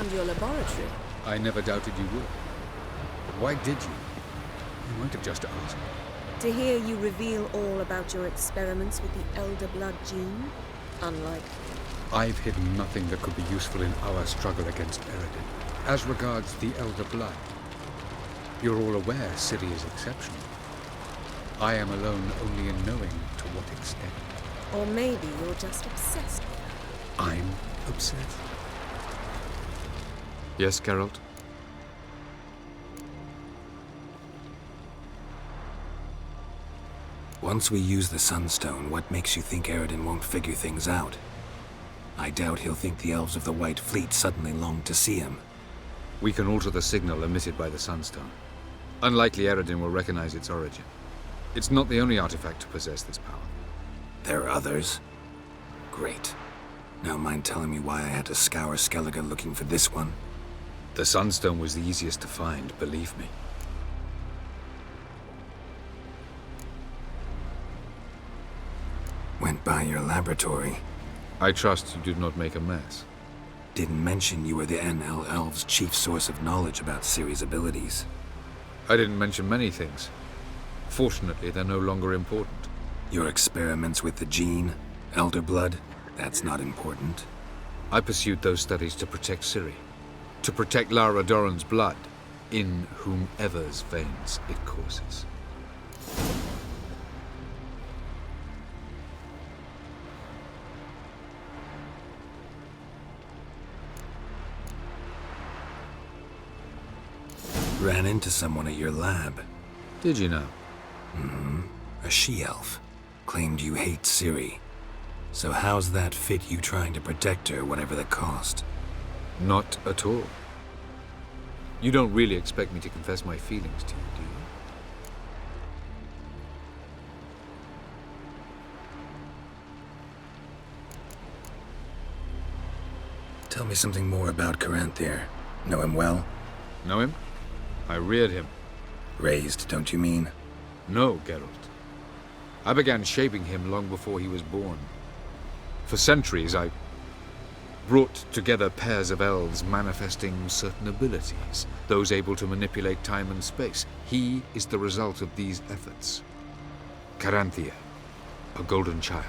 around your laboratory. I never doubted you would. But why did you? You might have just asked. To hear you reveal all about your experiments with the elder blood gene? Unlike... I've hidden nothing that could be useful in our struggle against Eredin. As regards the elder blood, you're all aware Ciri is exceptional. I am alone only in knowing to what extent. Or maybe you're just obsessed with her. I'm obsessed. Yes, Geralt? Once we use the Sunstone, what makes you think Eredin won't figure things out? I doubt he'll think the elves of the White Fleet suddenly long to see him. We can alter the signal emitted by the Sunstone. Unlikely Eredin will recognize its origin. It's not the only artifact to possess this power. There are others? Great. Now mind telling me why I had to scour Skellige looking for this one? The Sunstone was the easiest to find, believe me. Went by your laboratory. I trust you did not make a mess. Didn't mention you were the NL Elves' chief source of knowledge about Ciri's abilities. I didn't mention many things. Fortunately, they're no longer important. Your experiments with the gene, elder blood, that's not important. I pursued those studies to protect Ciri. To protect Lara Doran's blood, in whomever's veins it courses. Ran into someone at your lab. Did you know? A she-elf. Claimed you hate Ciri. So how's that fit you trying to protect her, whatever the cost? Not at all. You don't really expect me to confess my feelings to you, do you? Tell me something more about Caranthir. Know him well? Know him? I reared him. Raised, don't you mean? No, Geralt. I began shaping him long before he was born. For centuries, I brought together pairs of elves manifesting certain abilities, those able to manipulate time and space. He is the result of these efforts. Caranthir, a golden child.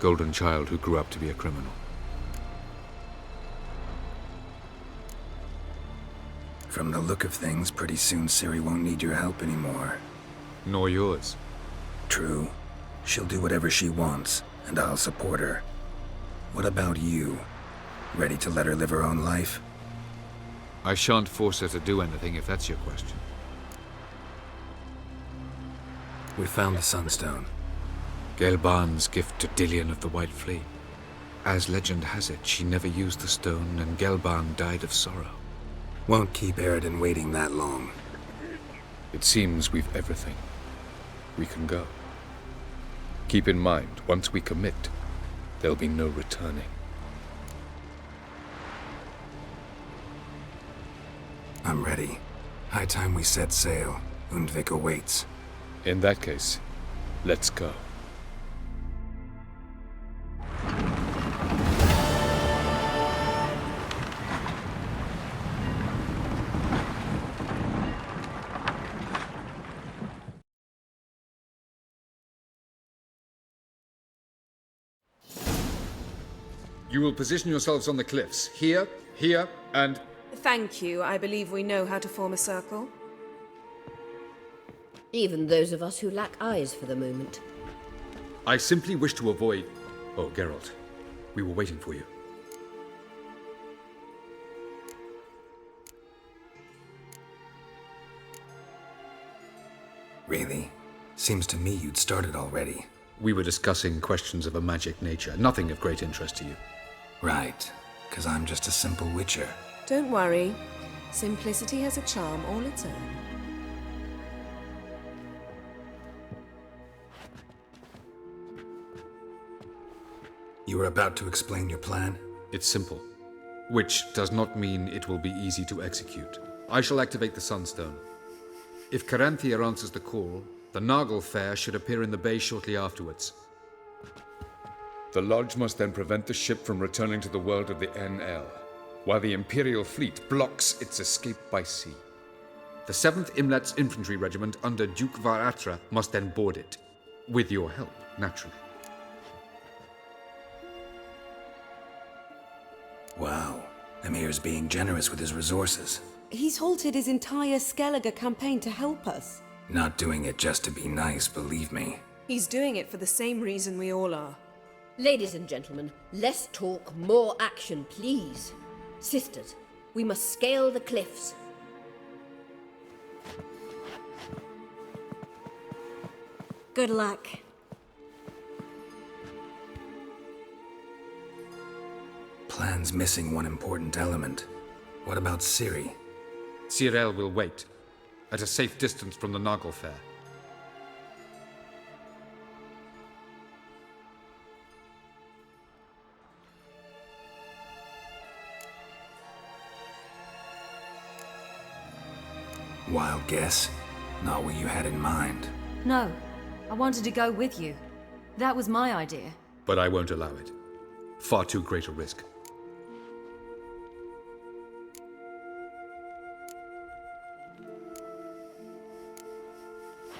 Golden child who grew up to be a criminal. From the look of things, pretty soon Ciri won't need your help anymore. Nor yours. True. She'll do whatever she wants, and I'll support her. What about you? Ready to let her live her own life? I shan't force her to do anything if that's your question. We found the Sunstone. Gelban's gift to Dillion of the White Fleet. As legend has it, she never used the stone, and Gelban died of sorrow. Won't keep Eredin waiting that long. It seems we've everything. We can go. Keep in mind, once we commit, there'll be no returning. I'm ready. High time we set sail. Undvik awaits. In that case, let's go. You will position yourselves on the cliffs. Here, here, and... Thank you. I believe we know how to form a circle. Even those of us who lack eyes for the moment. I simply wish to avoid... Oh, Geralt. We were waiting for you. Really? Seems to me you'd started already. We were discussing questions of a magic nature, nothing of great interest to you. Right, 'cause I'm just a simple witcher. Don't worry. Simplicity has a charm all its own. You were about to explain your plan? It's simple, which does not mean it will be easy to execute. I shall activate the Sunstone. If Caranthir answers the call, the Nargle Fair should appear in the bay shortly afterwards. The Lodge must then prevent the ship from returning to the world of the NL. while the Imperial fleet blocks its escape by sea. The 7th Imlet's infantry regiment under Duke Varatra must then board it. With your help, naturally. Wow. Emir's being generous with his resources. He's halted his entire Skellige campaign to help us. Not doing it just to be nice, believe me. He's doing it for the same reason we all are. Ladies and gentlemen, less talk, more action, please. Sisters, we must scale the cliffs. Good luck. Plan's missing one important element. What about Ciri? Cyril will wait, at a safe distance from the Nagelfair. Wild guess? Not what you had in mind. No, I wanted to go with you. That was my idea. But I won't allow it. Far too great a risk.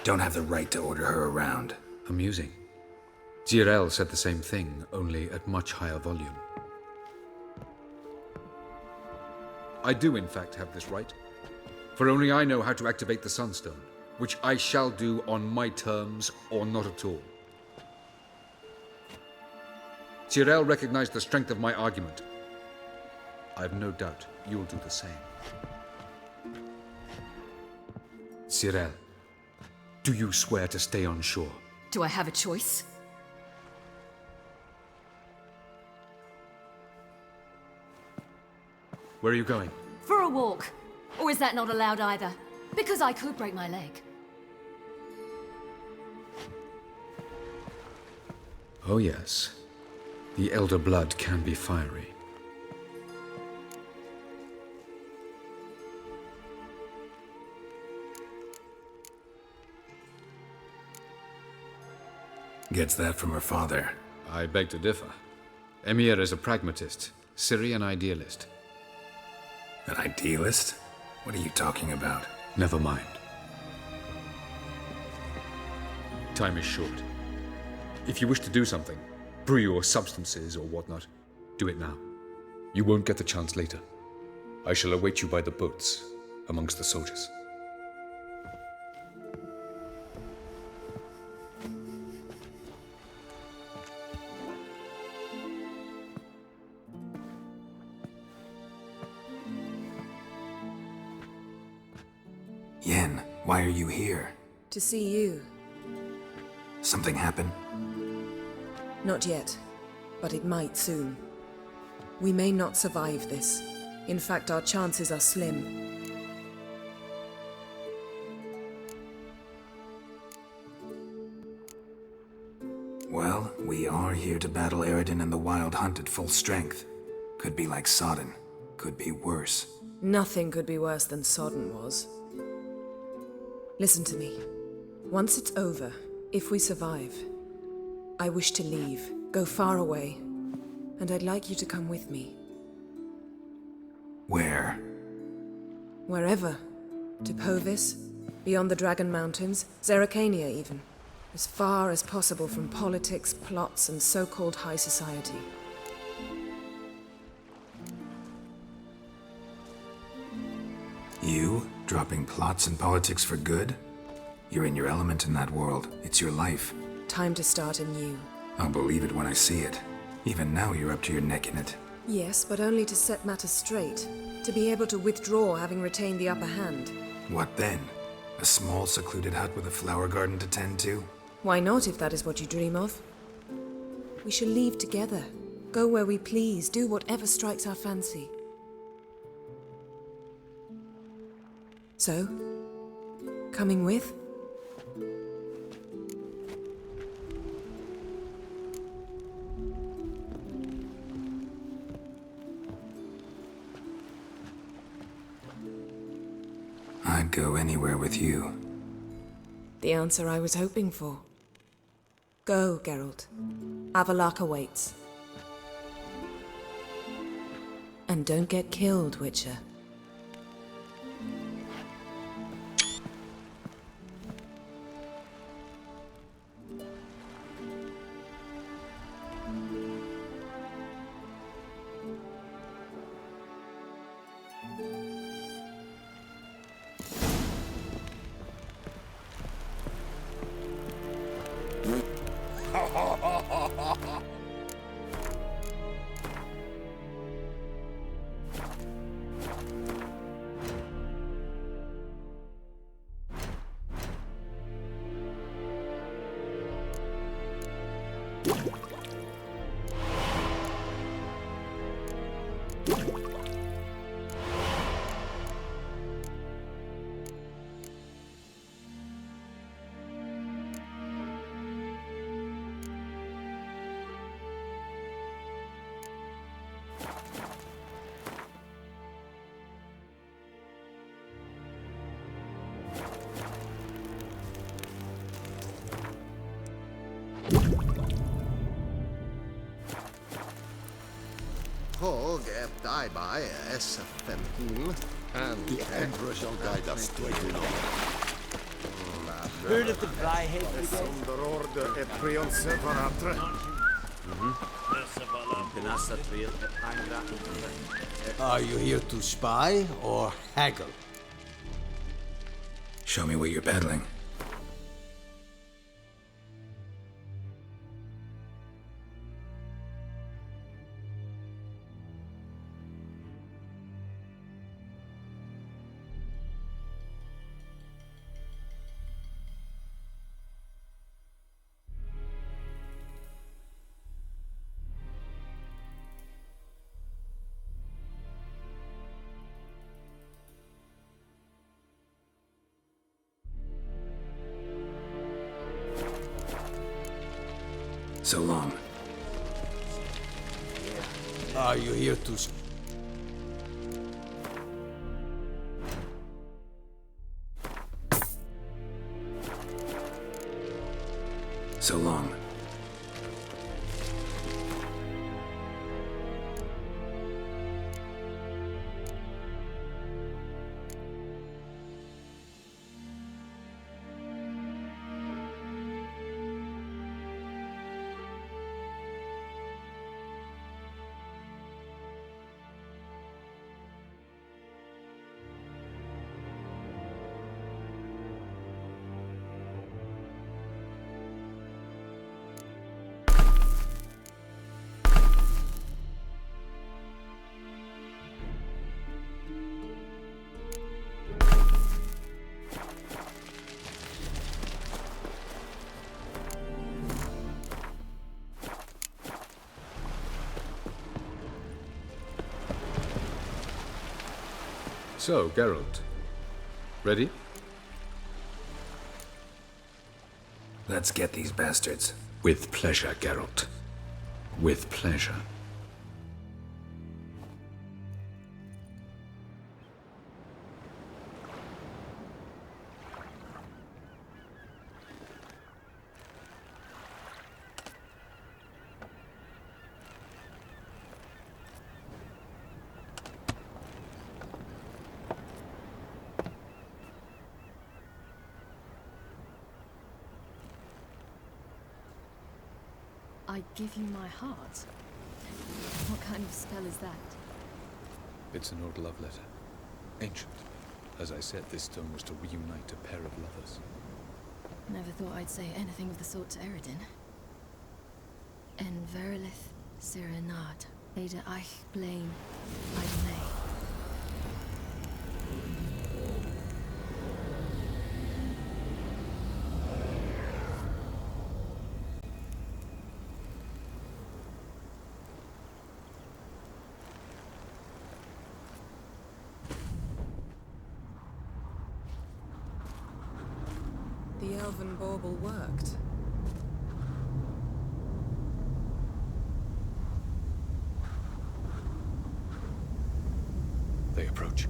Don't have the right to order her around. Amusing. Cyril said the same thing, only at much higher volume. I do, in fact, have this right. For only I know how to activate the Sunstone, which I shall do on my terms or not at all. Cyril recognized the strength of my argument. I have no doubt you'll do the same. Cyril, do you swear to stay on shore? Do I have a choice? Where are you going? For a walk. Or is that not allowed either? Because I could break my leg. Oh yes. The elder blood can be fiery. Gets that from her father. I beg to differ. Emir is a pragmatist, Ciri an idealist. An idealist? What are you talking about? Never mind. Time is short. If you wish to do something, brew your substances or whatnot, do it now. You won't get the chance later. I shall await you by the boats, amongst the soldiers. Yen, why are you here? To see you. Something happen? Not yet, but it might soon. We may not survive this. In fact, our chances are slim. Well, we are here to battle Eridan and the Wild Hunt at full strength. Could be like Sodden. Could be worse. Nothing could be worse than Sodden was. Listen to me. Once it's over, if we survive, I wish to leave, go far away, and I'd like you to come with me. Where? Wherever. To Povis, beyond the Dragon Mountains, Zeracania even. As far as possible from politics, plots, and so-called high society. You? Dropping plots and politics for good? You're in your element in that world. It's your life. Time to start anew. I'll believe it when I see it. Even now you're up to your neck in it. Yes, but only to set matters straight. To be able to withdraw having retained the upper hand. What then? A small secluded hut with a flower garden to tend to? Why not, if that is what you dream of? We shall leave together. Go where we please, do whatever strikes our fancy. So, coming with? I'd go anywhere with you. The answer I was hoping for. Go, Geralt. Avalak awaits. And don't get killed, Witcher. Håg ett dig by SF-15 and the Emperor shall guide us to it. Heard of the Flyhead Brigade? Under order et triumse foratre. Are you here to spy or haggle? Show me what you're peddling. So long. Are you here to... So long. So, Geralt. Ready? Let's get these bastards. With pleasure, Geralt. With pleasure. I give you my heart? What kind of spell is that? It's an old love letter. Ancient. As I said, this stone was to reunite a pair of lovers. Never thought I'd say anything of the sort to Eredin. En verilith serenade, Ada eich blame, I The elven bauble worked. They approach.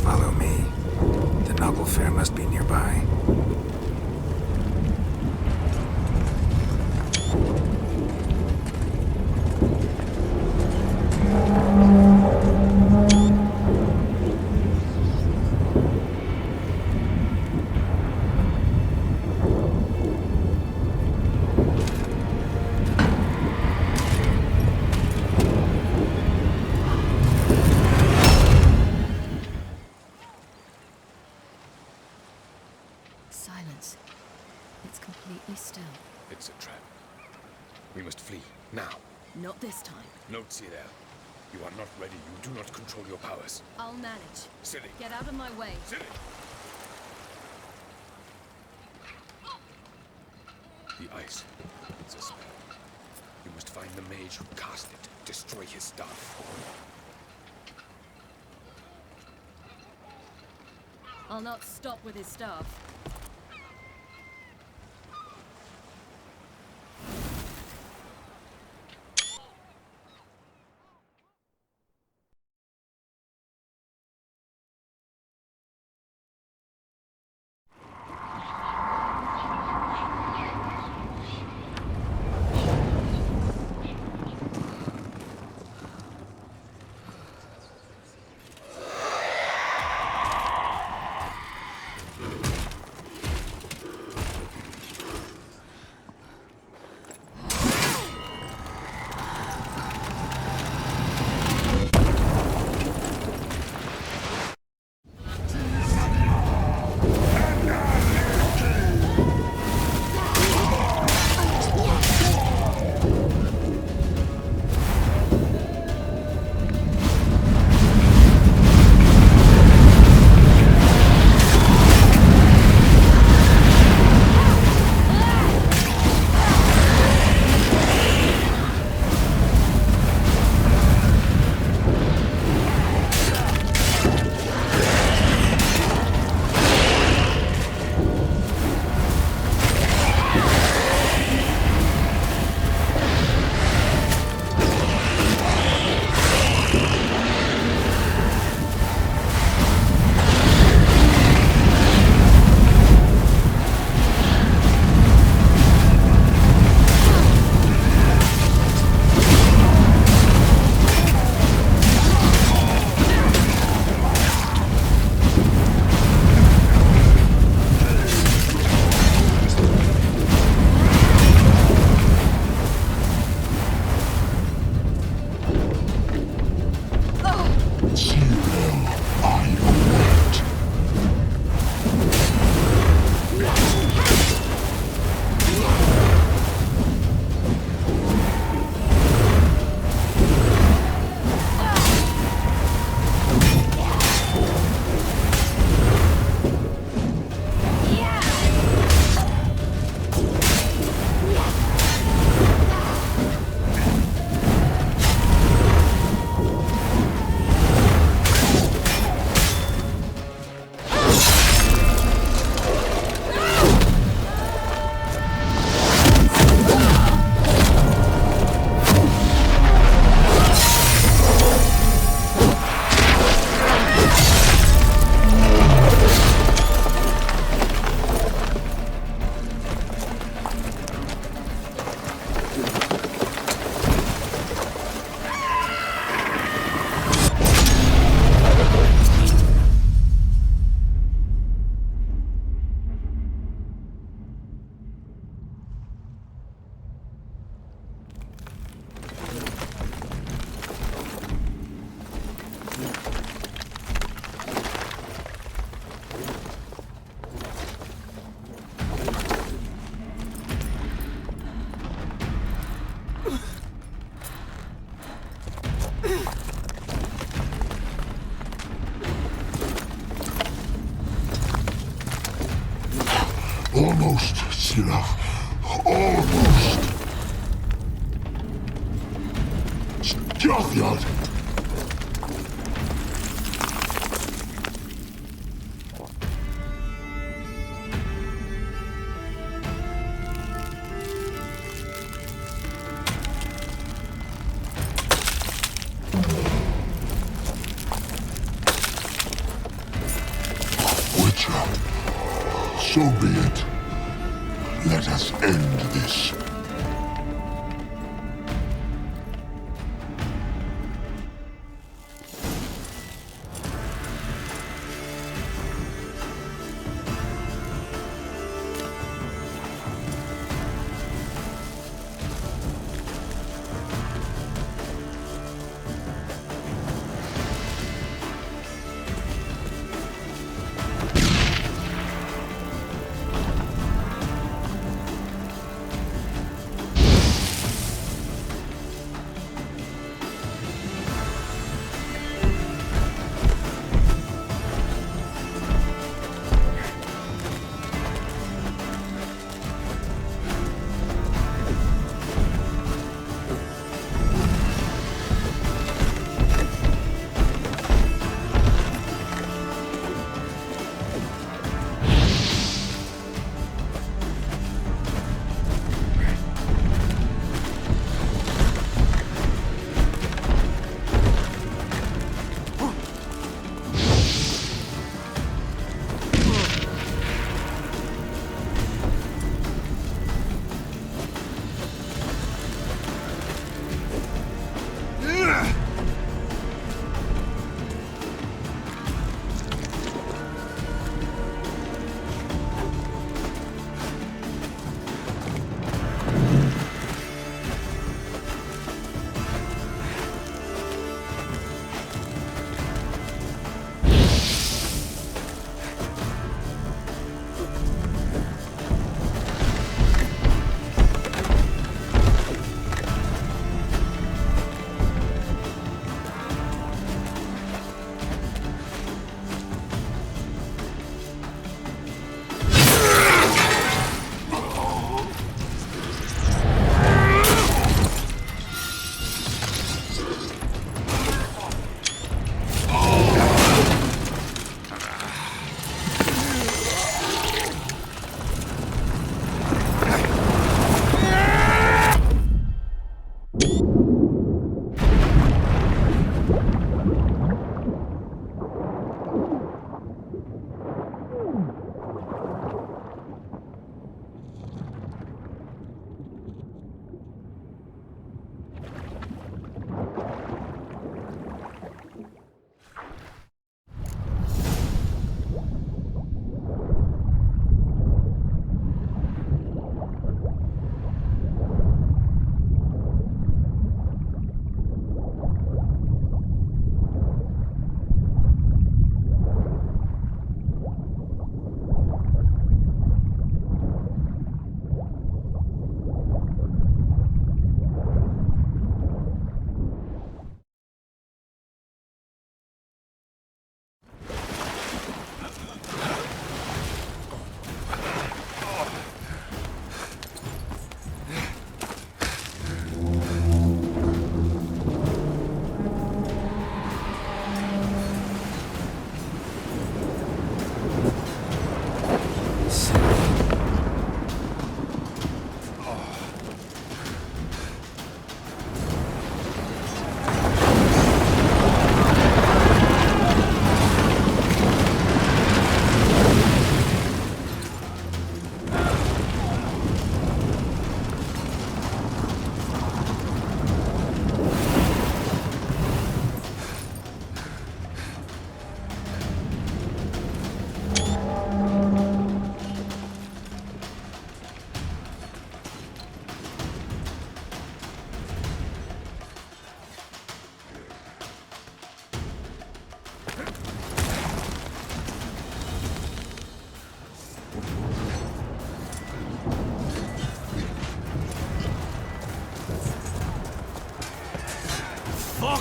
Follow me. The noble fair must be nearby. Silence. It's completely still. It's a trap. We must flee, now. Not this time. No, Ciriyi. You are not ready. You do not control your powers. I'll manage. Ciriyi. Get out of my way. Ciriyi. The ice. It's a spell. You must find the mage who cast it. Destroy his staff. I'll not stop with his staff. Almost, Sirach. Almost. So be it. Let us end this.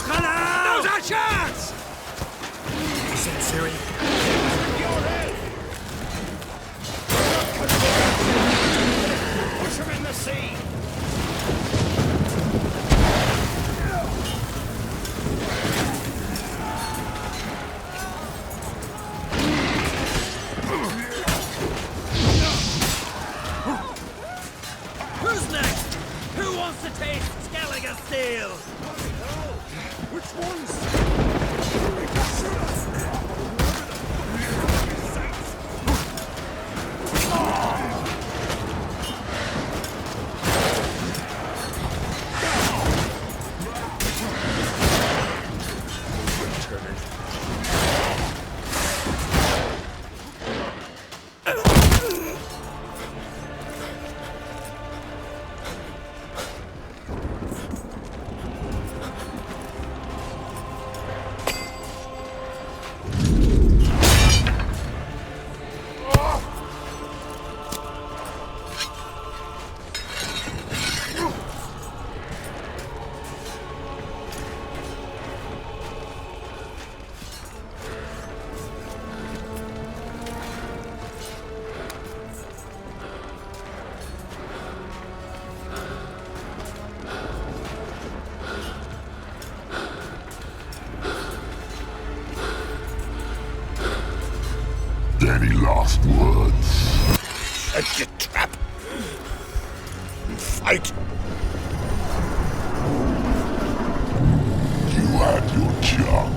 Now's our chance! Send Ciri. Push him in the sea! kill. Which ones? Any last words? Set your trap. And fight. You had your chance.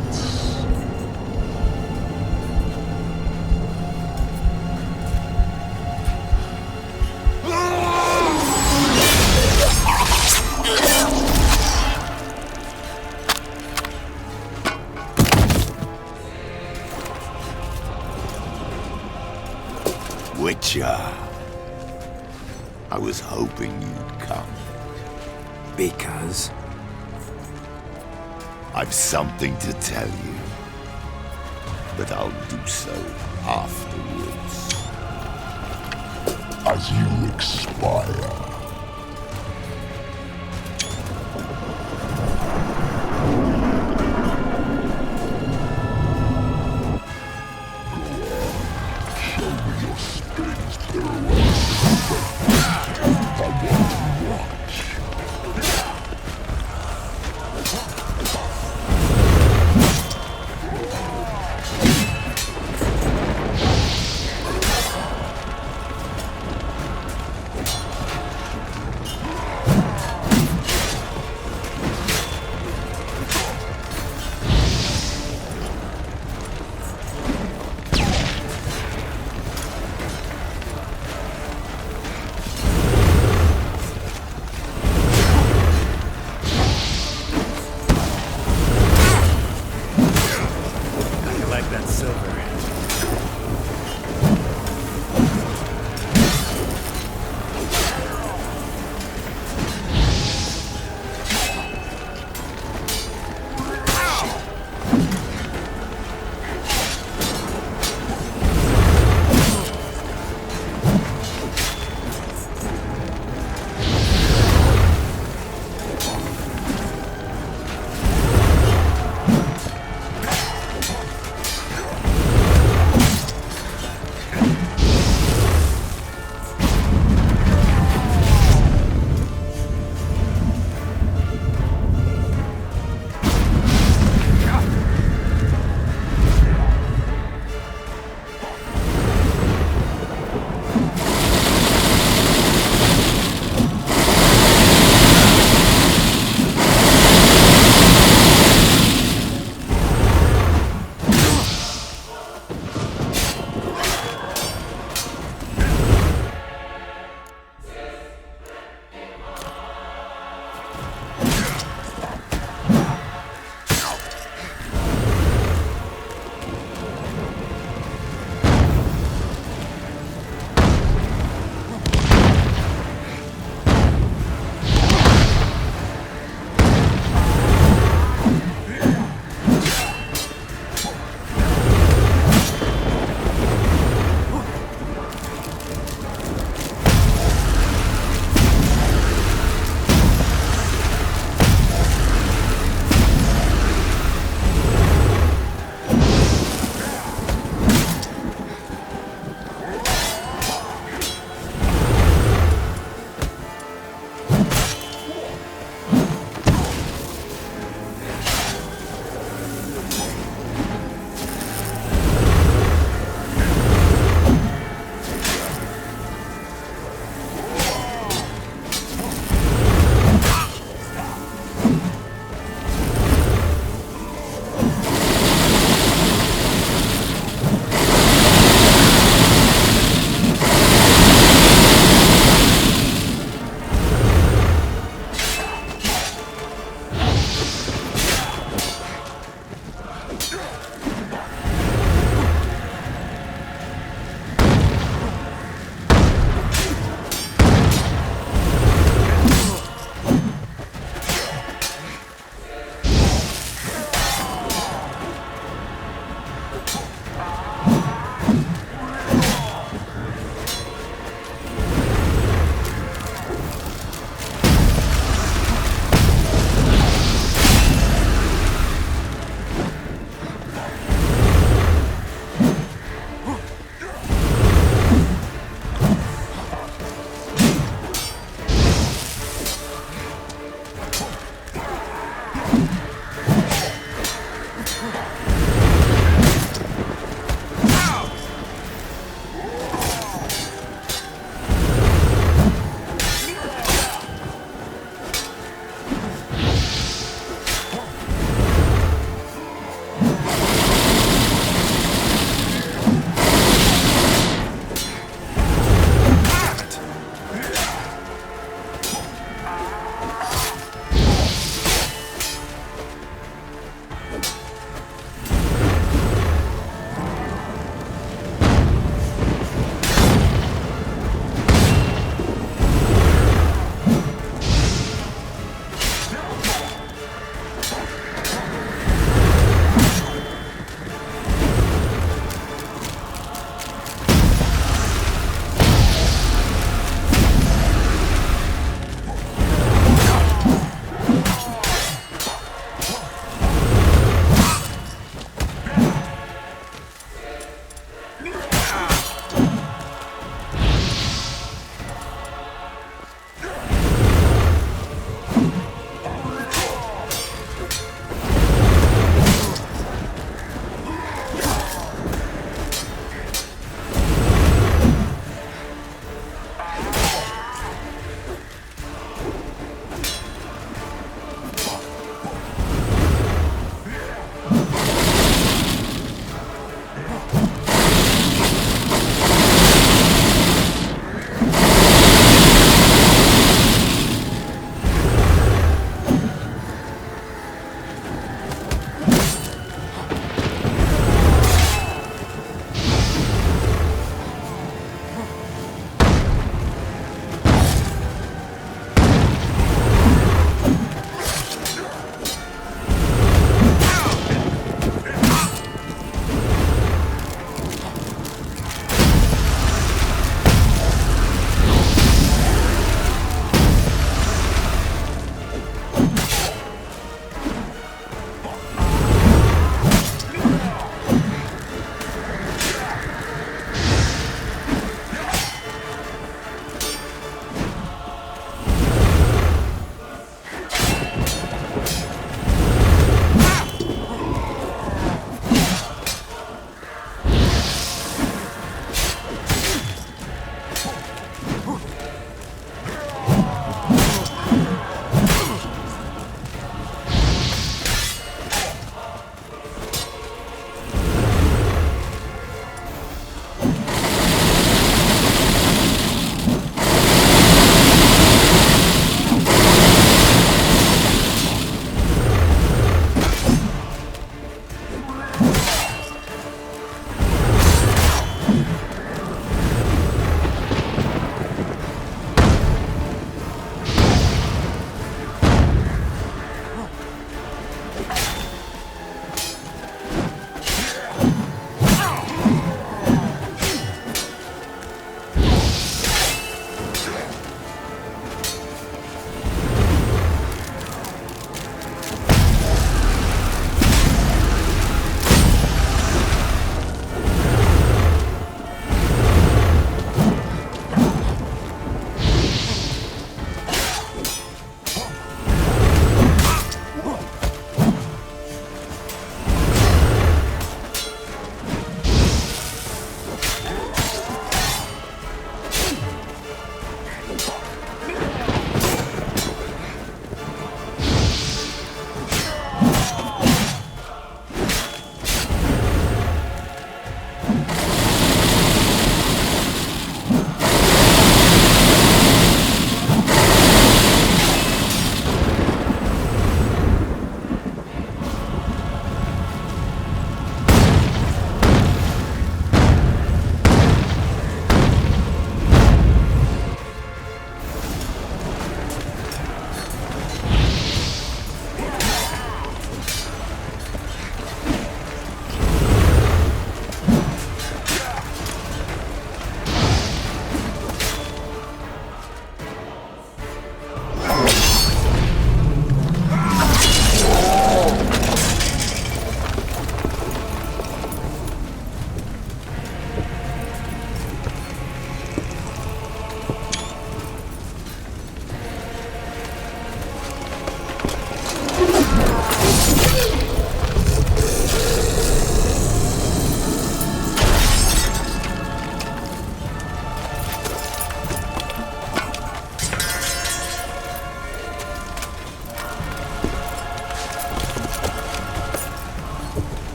Witcher. I was hoping you'd come. Because? I've something to tell you. But I'll do so afterwards. As you expire.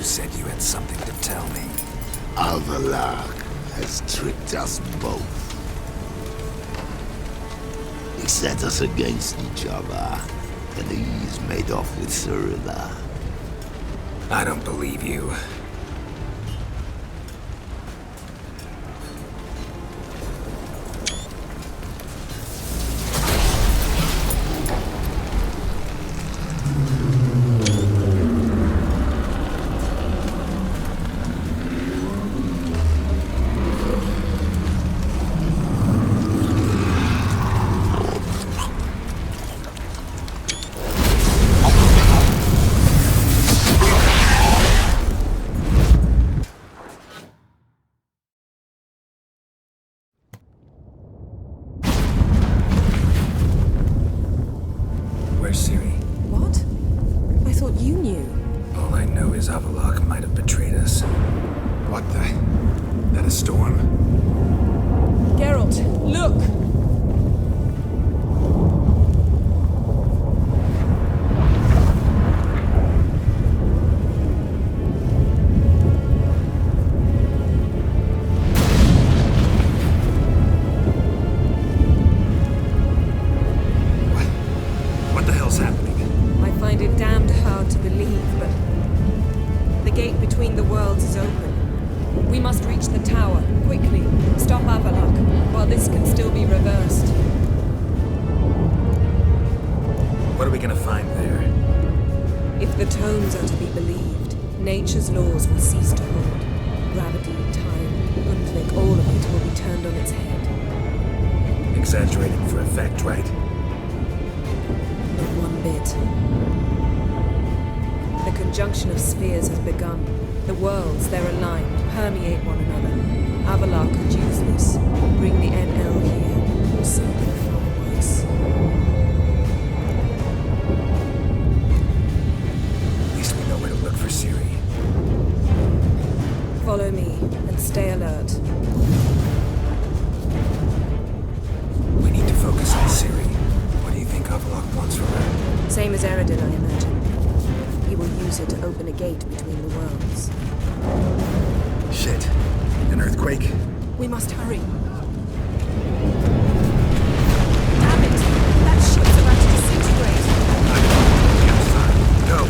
You said you had something to tell me. Avalark has tricked us both. He set us against each other, and he's made off with Ciriyi. I don't believe you. Where's Ciri? What? I thought you knew. All I know is Avalark might have betrayed us. What the? That a storm? Geralt, look! What the hell's happening? I find it damned hard to believe, but the gate between the worlds is open. We must reach the tower, quickly. Stop Avalark, while this can still be reversed. What are we gonna find there? If the tomes are to be believed, nature's laws will cease to hold. Gravity, time, Undvik, all of it will be turned on its head. Exaggerating for effect, right? Not one bit. The conjunction of spheres has begun. The worlds, they're aligned, permeate one another. Avalar could use this, bring the NL here, or something far worse. At least we know where to look for Ciri. Follow me, and stay alert. We need to focus on Ciri. What do you think Avalark wants from her? Same as Eredin, I imagine. He will use it to open a gate between the worlds. Shit. An earthquake? We must hurry. Damn it! That ship's about to disintegrate. Go!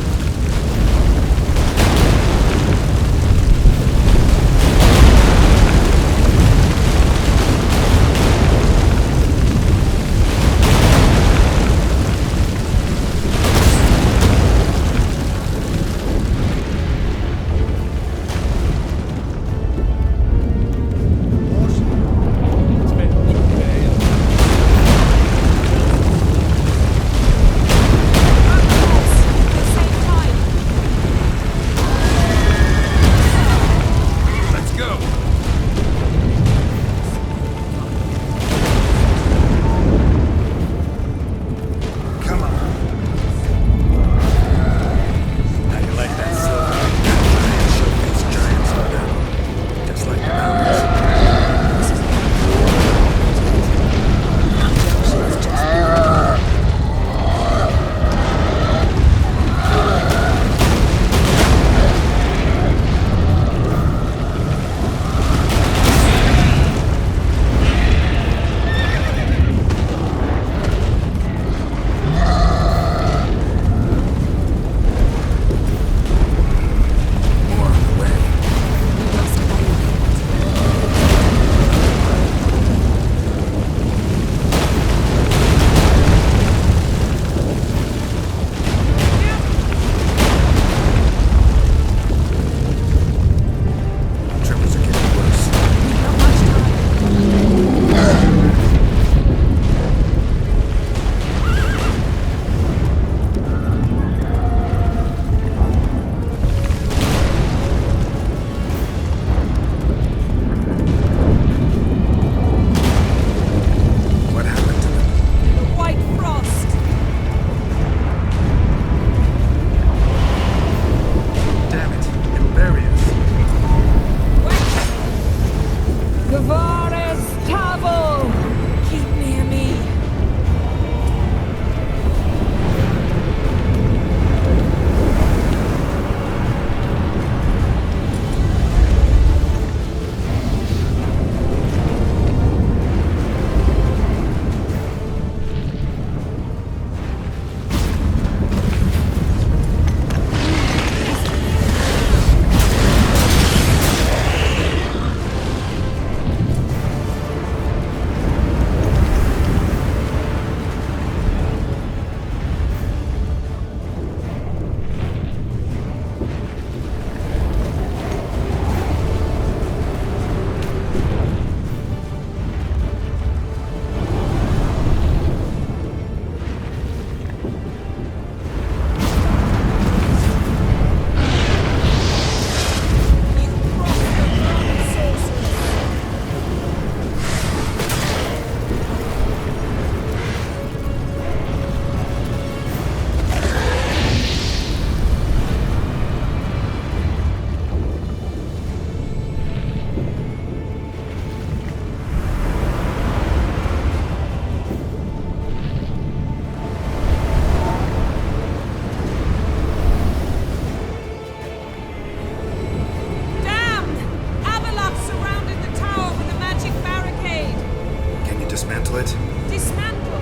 dismantle it? Dismantle?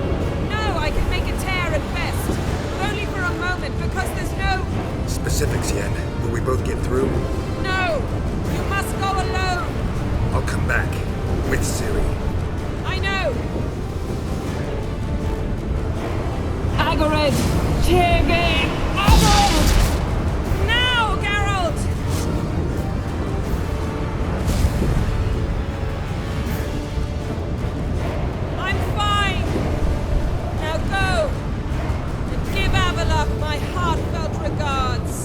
No, I can make a tear at best. But only for a moment, because there's no... Specifics, Yen. Will we both get through? No! You must go alone! I'll come back. With Ciri. I know! Agared! Tebe! Agared! Now, Geralt! I'm fine! Now go! And give Avalok my heartfelt regards!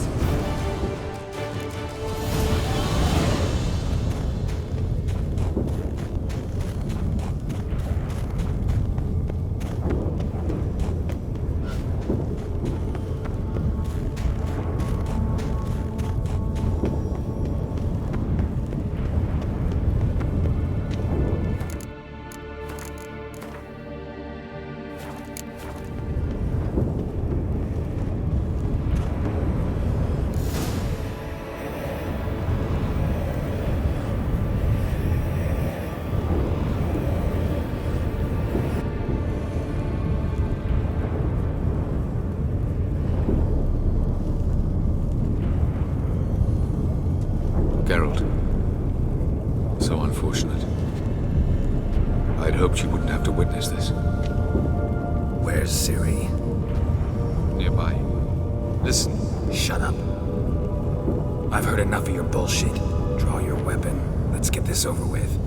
Geralt. So unfortunate. I'd hoped you wouldn't have to witness this. Where's Ciri? Nearby. Listen. Shut up. I've heard enough of your bullshit. Draw your weapon. Let's get this over with.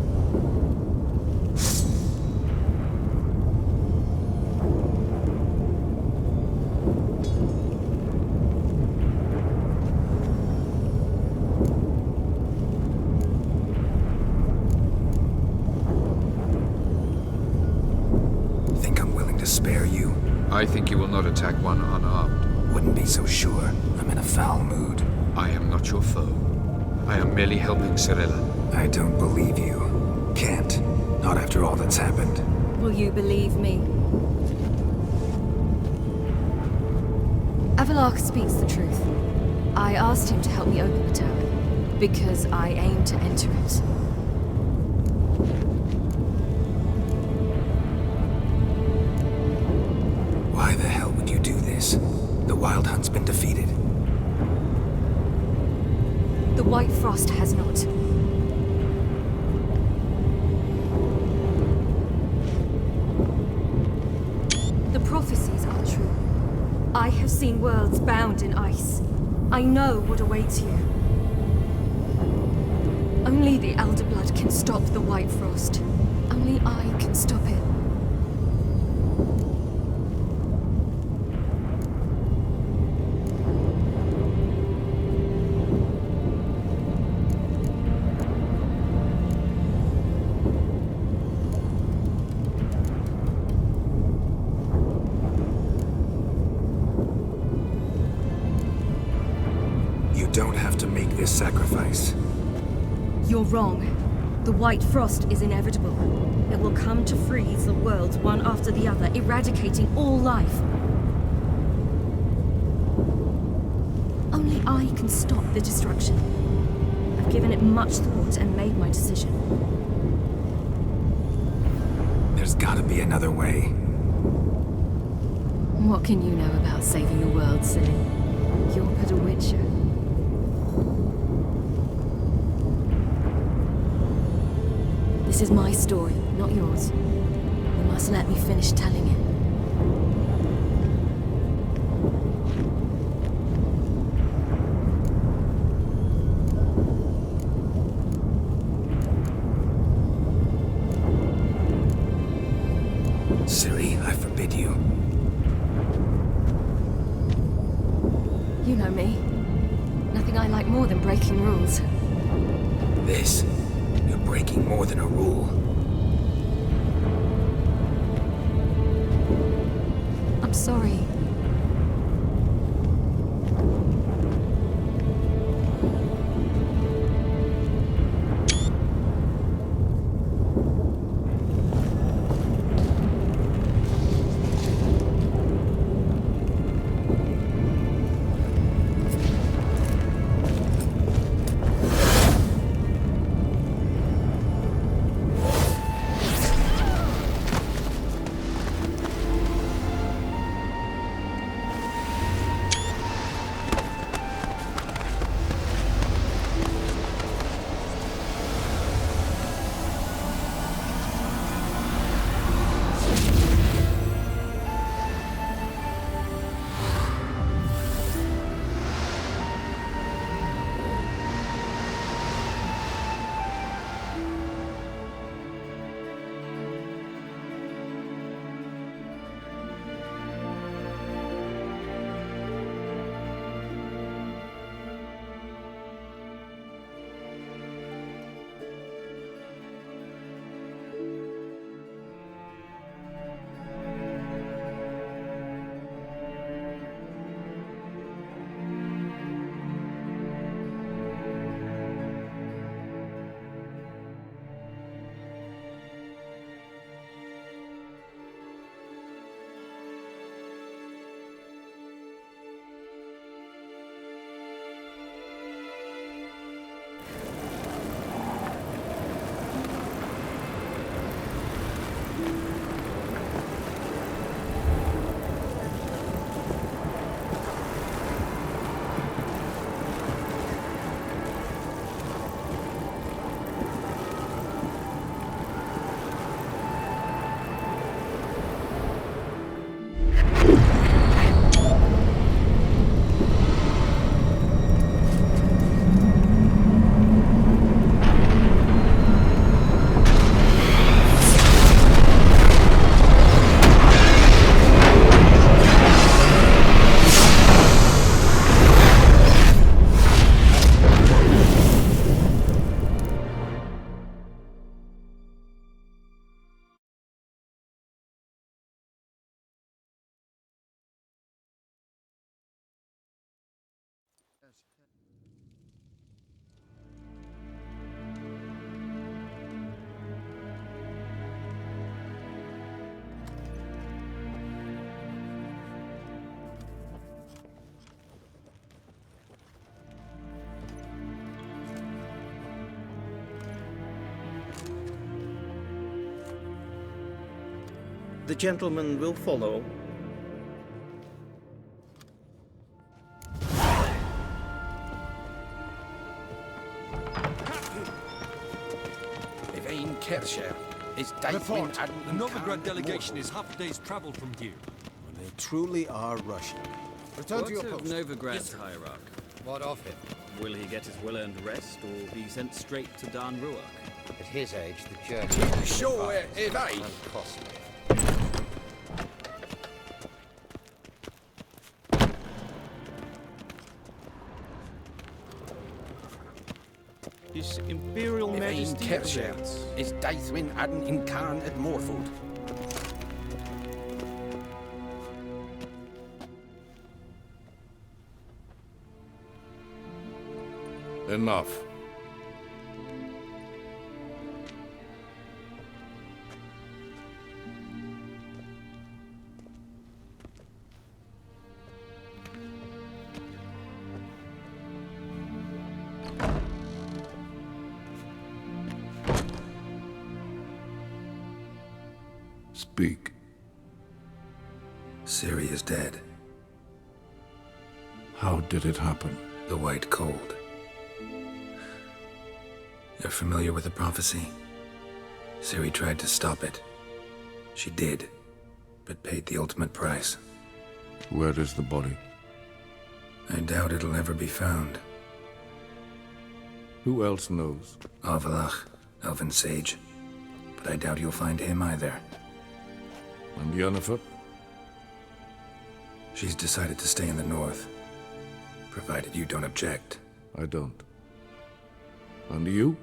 I think you will not attack one unarmed. Wouldn't be so sure. I'm in a foul mood. I am not your foe. I am merely helping Cirilla. I don't believe you. Can't. Not after all that's happened. Will you believe me? Avalok speaks the truth. I asked him to help me open the tower, because I aim to enter it. Why the hell would you do this? The Wild Hunt's been defeated. The White Frost has not. The prophecies are true. I have seen worlds bound in ice. I know what awaits you. Only the Elder Blood can stop the White Frost. Only I can stop it. Sacrifice. You're wrong. The White Frost is inevitable. It will come to freeze the worlds one after the other, eradicating all life. Only I can stop the destruction. I've given it much thought and made my decision. There's gotta be another way. What can you know about saving the world, Ciri? You're but a witcher. This is my story, not yours. You must let me finish telling it. Ciri, I forbid you. You know me. Nothing I like more than breaking rules. This? You're breaking more than a rule. I'm sorry. The gentleman will follow. Tcher is Report. The Novigrad delegation is half a day's travel from here. They truly are Russian. Return to your post. Novigrad's hierarch? What of him? Will he get his well-earned rest, or be sent straight to Dan Ruach? At his age, the journey is sure, and costly. His Imperial Majesty Tcher is daithwyn adn in Khan at Morford. Enough. Speak. Ciri is dead. How did it happen? The White Cold. You're familiar with the prophecy? Ciri tried to stop it. She did, but paid the ultimate price. Where is the body? I doubt it'll ever be found. Who else knows? Avalach, Elven Sage. But I doubt you'll find him either. And Yennefer? She's decided to stay in the north. Provided you don't object. I don't. And you?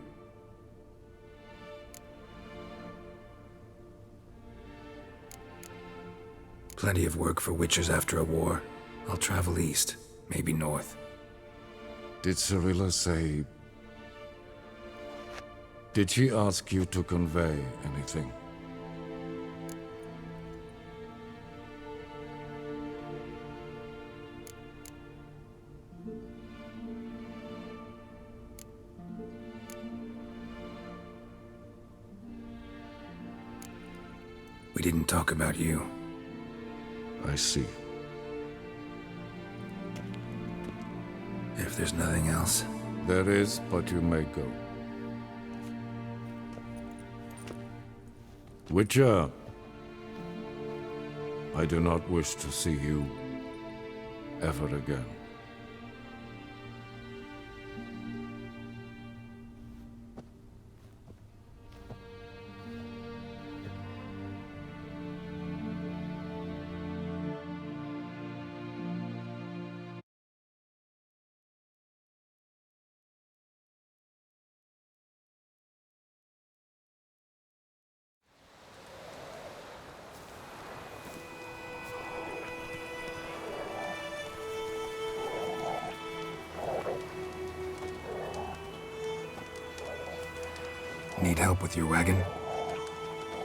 Plenty of work for witchers after a war. I'll travel east, maybe north. Did Cirilla say... Did she ask you to convey anything? We didn't talk about you. I see. If there's nothing else... There is, but you may go. Witcher, I do not wish to see you ever again. Need help with your wagon?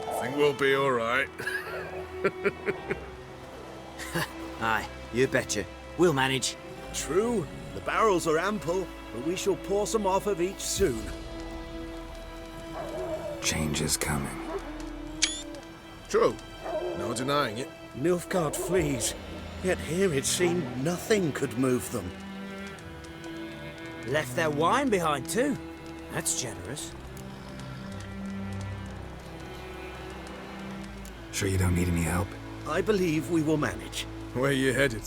I think we'll be all right. Aye, you betcha. We'll manage. True, the barrels are ample, but we shall pour some off of each soon. Change is coming. True, no denying it. Nilfgaard flees, yet here it seemed nothing could move them. Left their wine behind too. That's generous. Sure you don't need any help? I believe we will manage. Where you headed?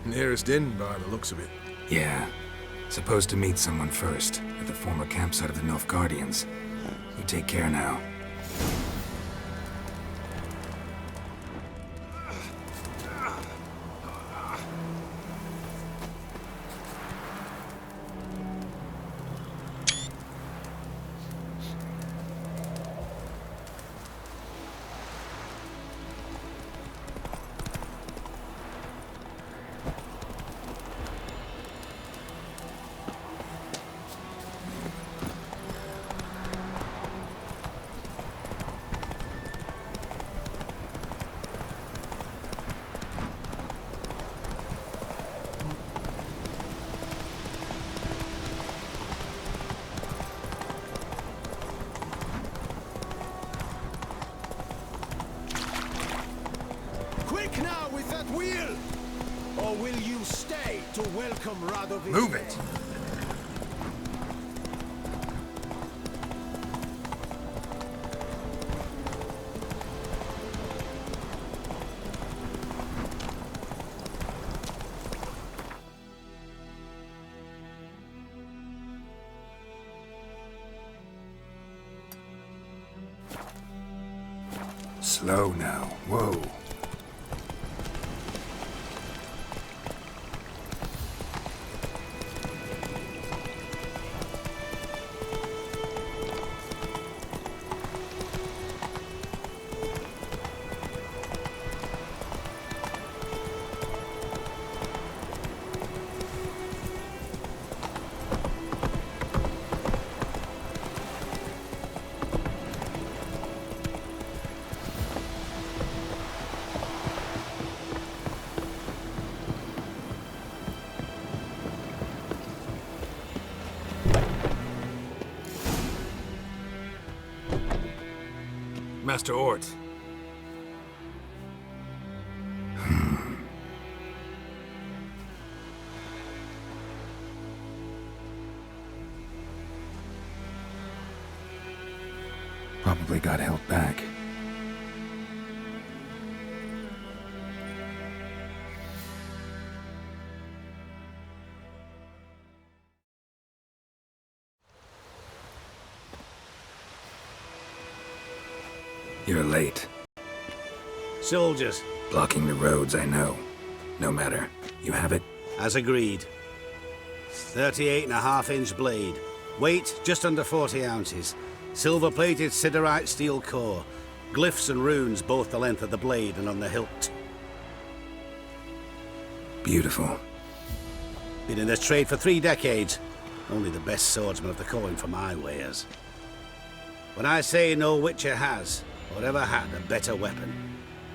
Nearest inn, by the looks of it. Yeah. Supposed to meet someone first, at the former campsite of the Nilfgaardians. You take care now. Strike now with that wheel! Or will you stay to welcome Radovid's Move it! Slow now. Whoa. Master Ort. Probably got held back. You're late. Soldiers. Blocking the roads, I know. No matter. You have it? As agreed. 38.5-inch blade. Weight just under 40 ounces. Silver-plated siderite steel core. Glyphs and runes both the length of the blade and on the hilt. Beautiful. Been in this trade for 3 decades. Only the best swordsmen of the calling for my wares. When I say no witcher has, or ever had, a better weapon,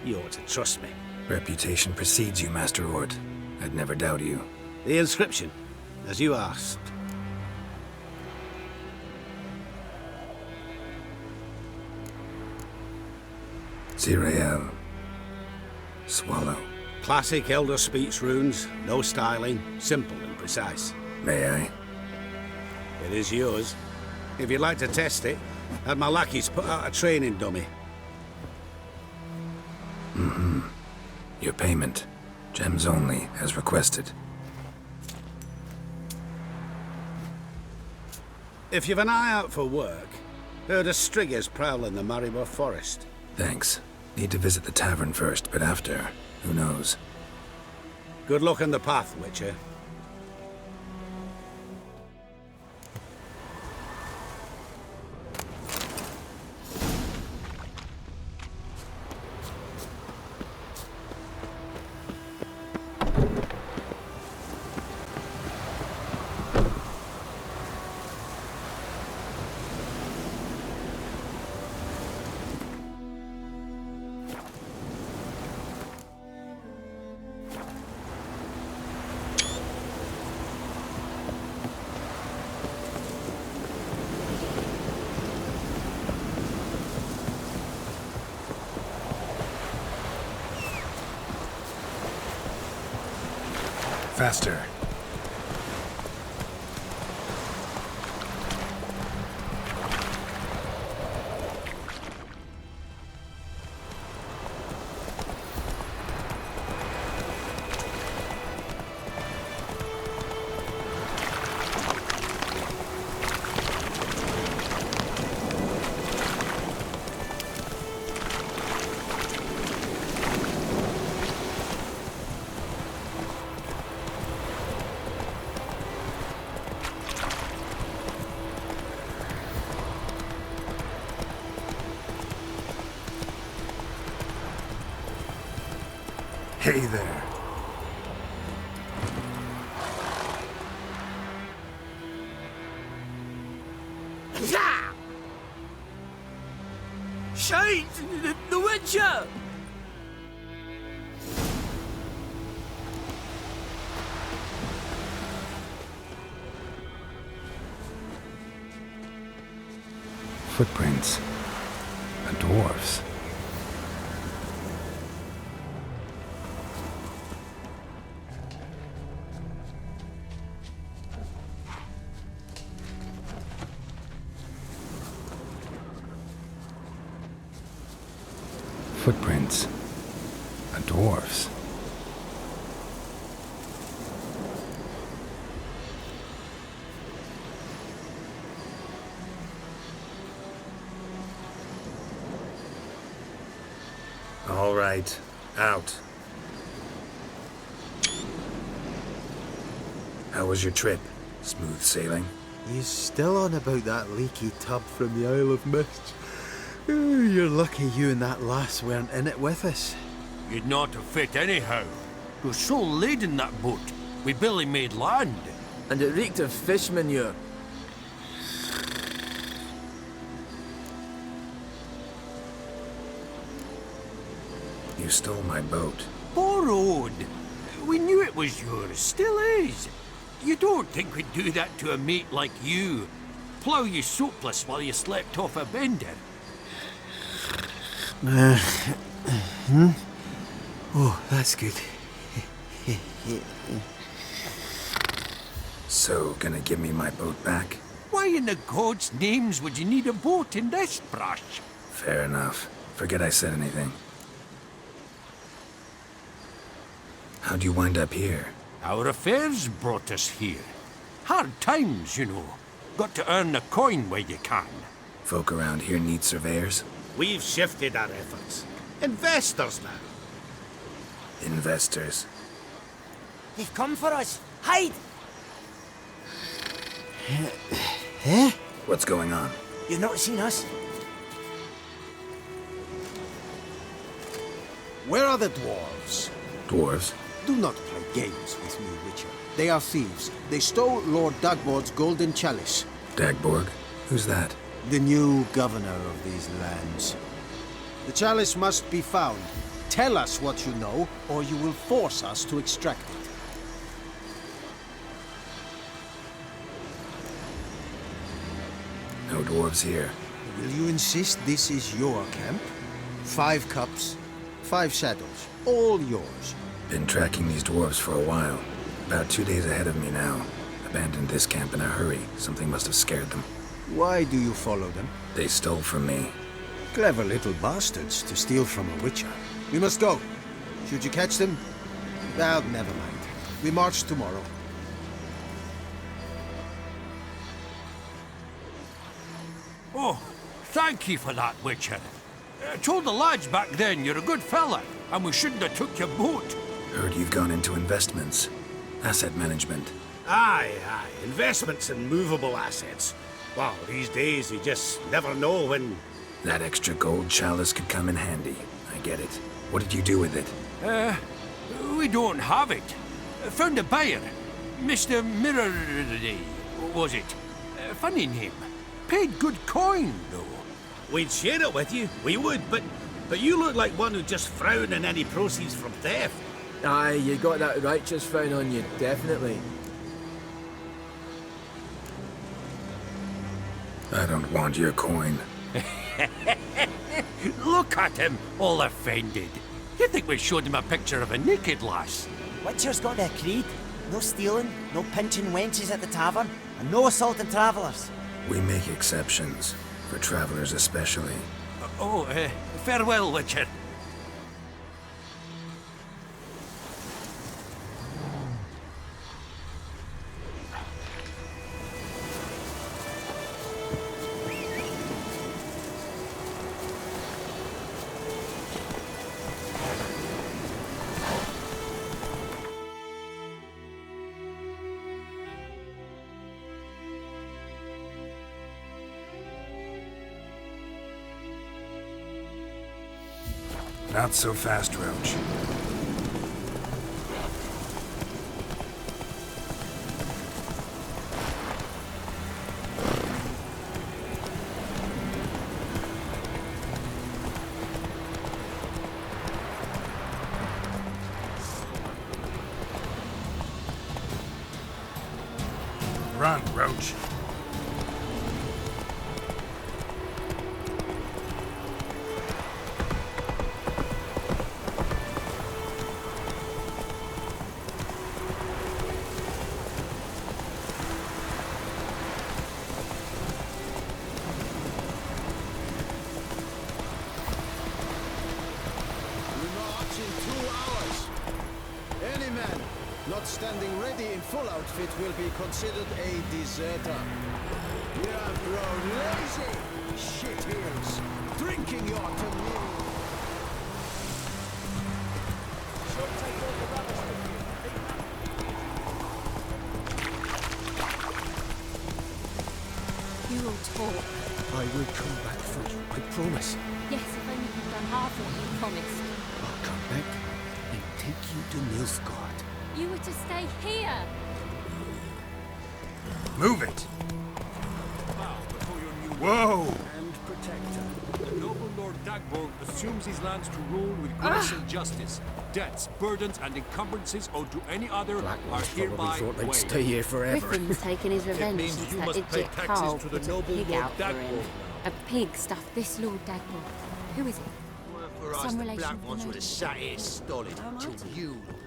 you ought to trust me. Reputation precedes you, Master Ort. I'd never doubt you. The inscription, as you asked. Ciriyi. Swallow. Classic Elder Speech runes, no styling, simple and precise. May I? It is yours. If you'd like to test it, had my lackeys put out a training dummy. Mm-hmm. Your payment. Gems only, as requested. If you've an eye out for work, heard of striggers prowling the Maribor forest. Thanks. Need to visit the tavern first, but after, who knows? Good luck on the path, Witcher. Faster. Hey there. Shade! The Witcher! Footprints. A dwarf's. Footprints. A dwarf's. All right, out. How was your trip? Smooth sailing? You still on about that leaky tub from the Isle of Mist? You're lucky you and that lass weren't in it with us. You'd not have fit anyhow. It was so laden, that boat. We barely made land. And it reeked of fish manure. You stole my boat. Borrowed. We knew it was yours. Still is. You don't think we'd do that to a mate like you? Plough you soapless while you slept off a bender? Oh, that's good. So, gonna give me my boat back? Why in the gods' names would you need a boat in this brush? Fair enough. Forget I said anything. How'd you wind up here? Our affairs brought us here. Hard times, you know. Got to earn the coin where you can. Folk around here need surveyors? We've shifted our efforts. Investors now. Investors. They've come for us. Hide! Eh? What's going on? You've not seen us? Where are the dwarves? Dwarves? Do not play games with me, Witcher. They are thieves. They stole Lord Dagbor's golden chalice. Dagborg? Who's that? The new governor of these lands. The chalice must be found. Tell us what you know, or you will force us to extract it. No dwarves here. Will you insist this is your camp? 5 cups, 5 shadows, all yours. Been tracking these dwarves for a while. About 2 days ahead of me now. Abandoned this camp in a hurry. Something must have scared them. Why do you follow them? They stole from me. Clever little bastards to steal from a witcher. We must go. Should you catch them? Well, never mind. We march tomorrow. Oh, thank you for that, Witcher. I told the lads back then you're a good fella, and we shouldn't have took your boat. Heard you've gone into investments. Asset management. Aye. Investments in movable assets. Wow, these days you just never know when... That extra gold chalice could come in handy. I get it. What did you do with it? We don't have it. Found a buyer. Mr. Mirror... was it? Funny name. Paid good coin, though. We'd share it with you, we would, but you look like one who'd just frown on any proceeds from theft. Aye, you got that righteous frown on you, definitely. I don't want your coin. Look at him, all offended. You think we showed him a picture of a naked lass? Witcher's got their creed. No stealing, no pinching wenches at the tavern, and no assaulting travellers. We make exceptions. For travelers especially. Farewell, Witcher. Not so fast, Roach. Run, Roach. standing ready in full outfit will be considered a deserter. You have grown lazy, shitheels, drinking your commune. You will talk. I will come back for you, I promise. Yes, if only you've done half what you promised. I'll come back and take you to Nilfgaard. You were to stay here. Move it! Whoa! And protector. The noble Lord Dagborg assumes his lands to rule with grace and justice. Debts, burdens, and encumbrances owed to any other are hereby Thought they'd waived. stay here forever. Griffin's taken his revenge means since you that must pay idiot taxes Carl to the put a noble pig Lord out for him. Dagborg. A pig stuffed this Lord Dagborg. Who is it? For us, Some the relation black to the ones would have noble. sat here stolid till you longer.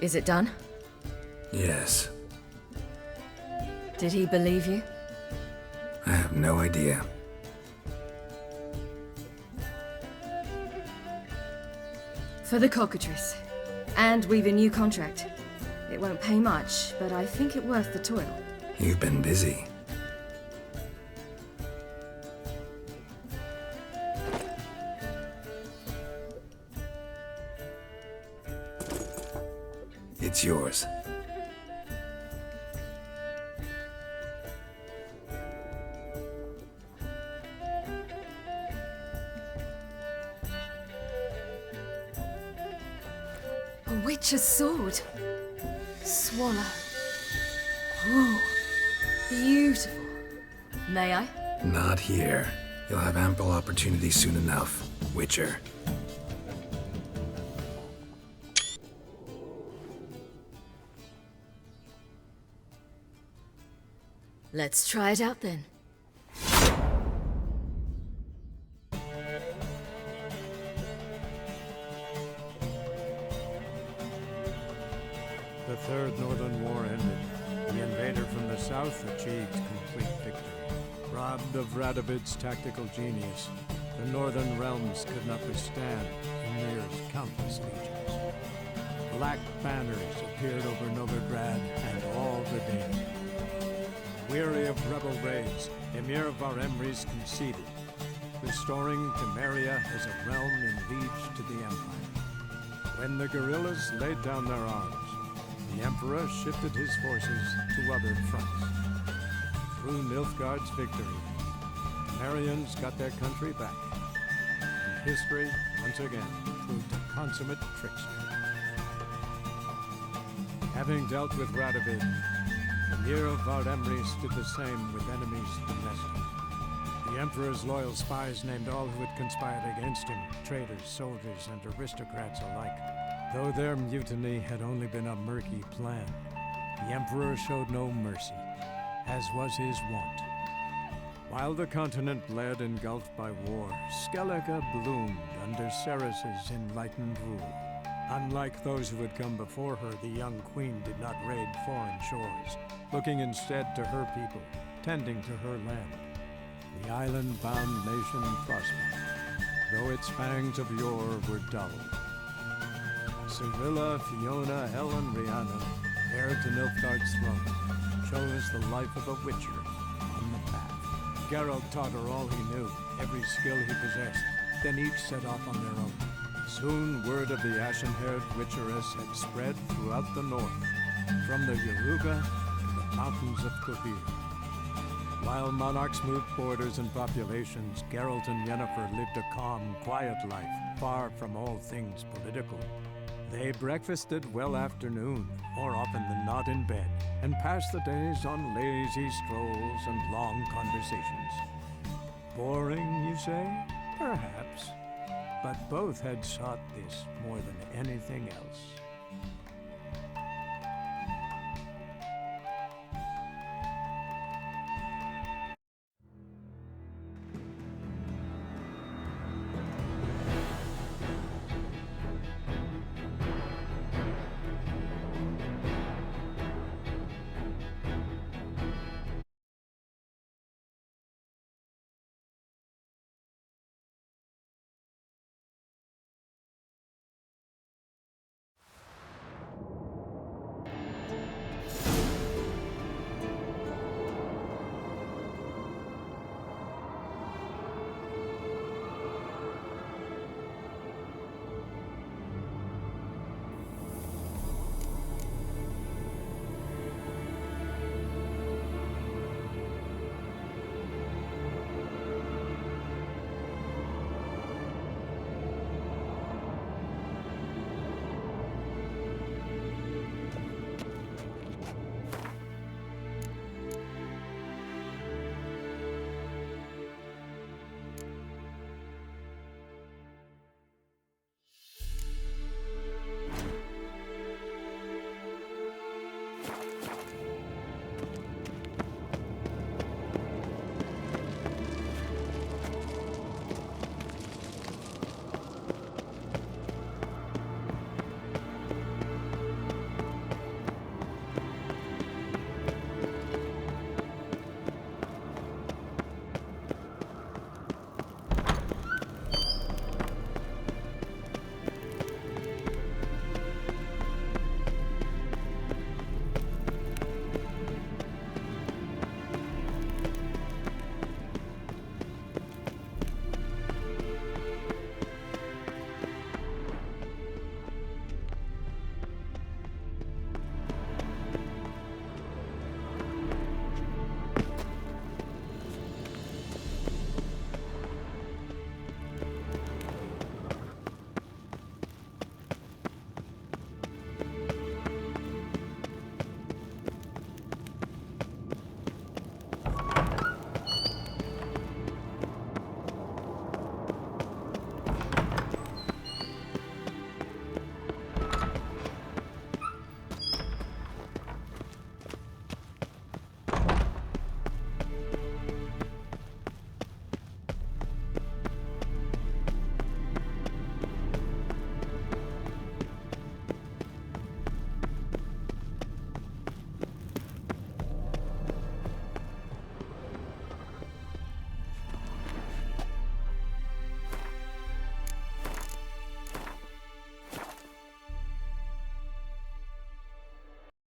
Is it done? Yes. Did he believe you? I have no idea. For the cockatrice. And we've a new contract. It won't pay much, but I think it worth the toil. You've been busy. It's yours. A witch's sword. Swallow. Ooh, beautiful. May I? Not here. You'll have ample opportunity soon enough, Witcher. Let's try it out then. The Third Northern War ended. The invader from the south achieved complete victory. Robbed of Radovid's tactical genius, the northern realms could not withstand Ymir's countless legions. Black banners appeared over Novigrad and all the Danes. Weary of rebel raids, Emir Varemres conceded, restoring Temeria as a realm in liege to the Empire. When the guerrillas laid down their arms, the Emperor shifted his forces to other fronts. Through Nilfgaard's victory, Temerians got their country back, and history once again proved a consummate trickster. Having dealt with Radovid, Emir of Varemres did the same with enemies domestic. The Emperor's loyal spies named all who had conspired against him, traitors, soldiers, and aristocrats alike. Though their mutiny had only been a murky plan, the Emperor showed no mercy, as was his wont. While the continent bled engulfed by war, Skellige bloomed under Ceres's enlightened rule. Unlike those who had come before her, the young queen did not raid foreign shores, looking instead to her people, tending to her land. The island-bound nation prospered, though its fangs of yore were dulled. Cyrilla, Fiona, Helen, Rhiannon, heir to Nilfgaard's throne, chose the life of a witcher on the path. Geralt taught her all he knew, every skill he possessed, then each set off on their own. Soon word of the ashen-haired witcheress had spread throughout the north, from the Yaruga to the mountains of Kovir. While monarchs moved borders and populations, Geralt and Yennefer lived a calm, quiet life, far from all things political. They breakfasted well afternoon, more often than not in bed, and passed the days on lazy strolls and long conversations. Boring, you say? Perhaps. But both had sought this more than anything else.